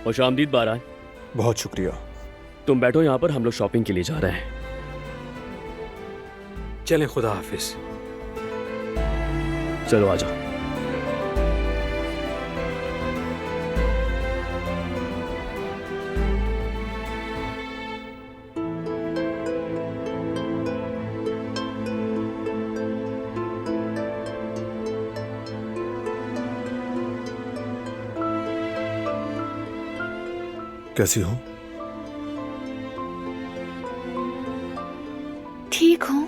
खुशामदीद बारान। बहुत शुक्रिया। तुम बैठो यहाँ पर, हम लोग शॉपिंग के लिए जा रहे हैं। चलें, खुदा हाफिज। चलो आ जाओ। कैसी हो? ठीक हूँ।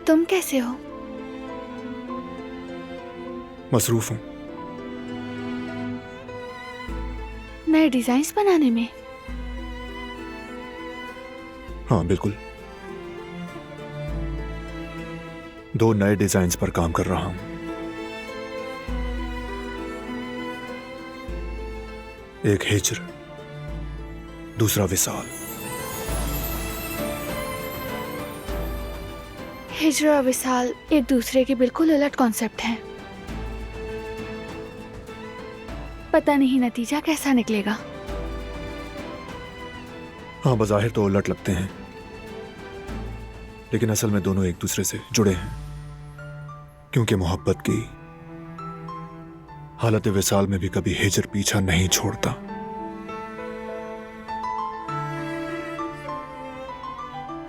तुम कैसे हो? मसरूफ हूँ। नए डिजाइन्स बनाने में? हाँ बिल्कुल, 2 नए डिजाइन्स पर काम कर रहा हूँ। एक हिज्र, दूसरा विसाल। हिज्र और विसाल एक दूसरे के बिल्कुल उलट कॉन्सेप्ट हैं। पता नहीं नतीजा कैसा निकलेगा। हाँ, बज़ाहिर तो उलट लगते हैं, लेकिन असल में दोनों एक दूसरे से जुड़े हैं, क्योंकि मोहब्बत की हालत विसाल में भी कभी हिज्र पीछा नहीं छोड़ता।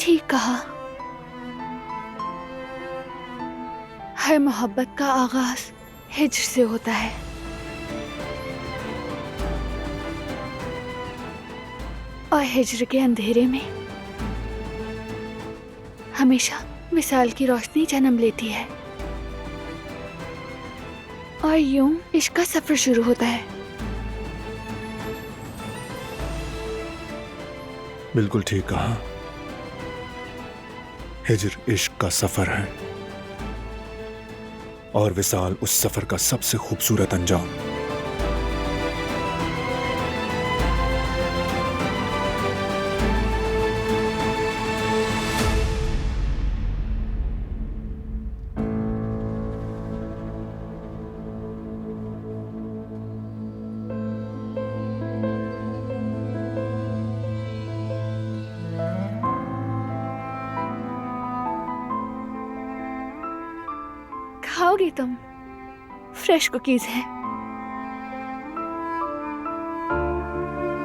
ठीक कहा। हर मोहब्बत का आगाज हिज्र से होता है। और हिज्र के अंधेरे में हमेशा विसाल की रोशनी जन्म लेती है, और यूं इश्क का सफर शुरू होता है। बिल्कुल ठीक कहा। हिज्र इश्क का सफर है और विसाल उस सफर का सबसे खूबसूरत अंजाम। खाओगे तुम? फ्रेश कुकीज हैं।